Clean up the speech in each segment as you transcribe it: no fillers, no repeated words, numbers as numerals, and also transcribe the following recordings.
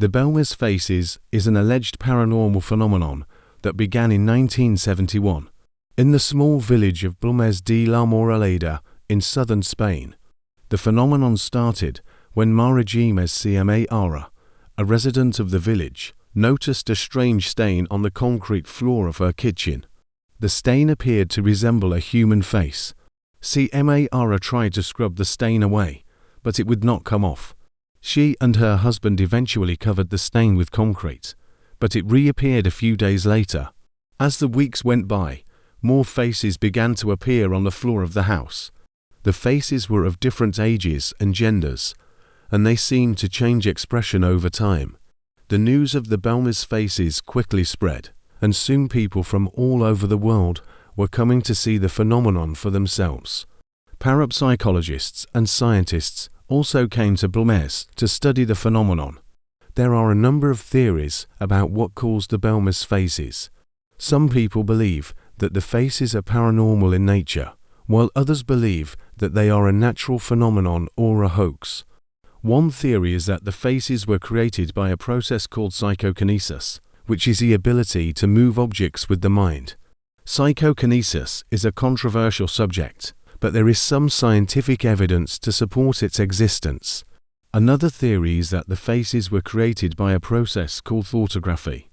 The Belmez Faces is an alleged paranormal phenomenon that began in 1971 in the small village of Belmez de la Moraleda in southern Spain. The phenomenon started when Mara Jiménez Cmara, a resident of the village, noticed a strange stain on the concrete floor of her kitchen. The stain appeared to resemble a human face. Cmara tried to scrub the stain away, but it would not come off. She and her husband eventually covered the stain with concrete, but it reappeared a few days later. As the weeks went by, more faces began to appear on the floor of the house. The faces were of different ages and genders, and they seemed to change expression over time. The news of the Belmez Faces quickly spread, and soon people from all over the world were coming to see the phenomenon for themselves. Parapsychologists and scientists also came to Belmez to study the phenomenon. There are a number of theories about what caused the Belmez Faces. Some people believe that the faces are paranormal in nature, while others believe that they are a natural phenomenon or a hoax. One theory is that the faces were created by a process called psychokinesis, which is the ability to move objects with the mind. Psychokinesis is a controversial subject, but there is some scientific evidence to support its existence. Another theory is that the faces were created by a process called thoughtography.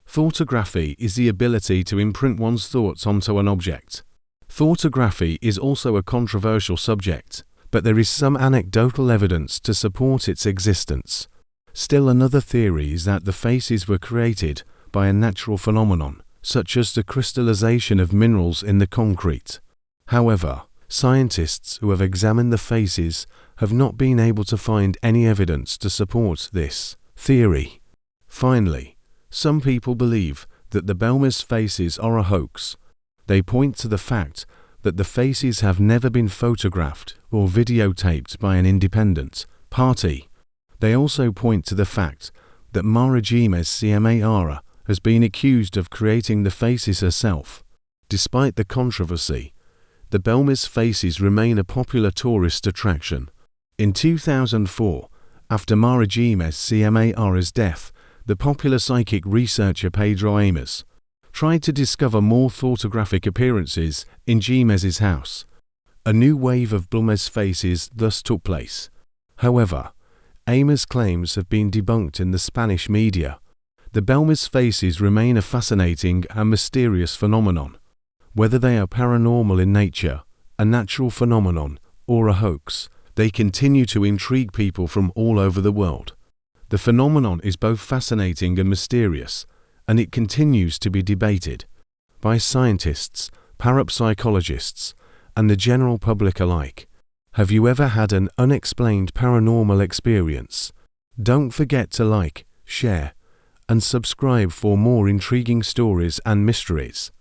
Thoughtography is the ability to imprint one's thoughts onto an object. Thoughtography is also a controversial subject, but there is some anecdotal evidence to support its existence. Still another theory is that the faces were created by a natural phenomenon, such as the crystallization of minerals in the concrete. However, scientists who have examined the faces have not been able to find any evidence to support this theory. Finally, some people believe that the Belmez Faces are a hoax. They point to the fact that the faces have never been photographed or videotaped by an independent party. They also point to the fact that Mara Jiménez Cmara has been accused of creating the faces herself. Despite the controversy, the Belmez Faces remain a popular tourist attraction. In 2004, after Mara Jiménez Cmara's death, the popular psychic researcher Pedro Ames tried to discover more photographic appearances in Jiménez's house. A new wave of Belmez Faces thus took place. However, Ames' claims have been debunked in the Spanish media. The Belmez Faces remain a fascinating and mysterious phenomenon. Whether they are paranormal in nature, a natural phenomenon, or a hoax, they continue to intrigue people from all over the world. The phenomenon is both fascinating and mysterious, and it continues to be debated by scientists, parapsychologists, and the general public alike. Have you ever had an unexplained paranormal experience? Don't forget to like, share, and subscribe for more intriguing stories and mysteries.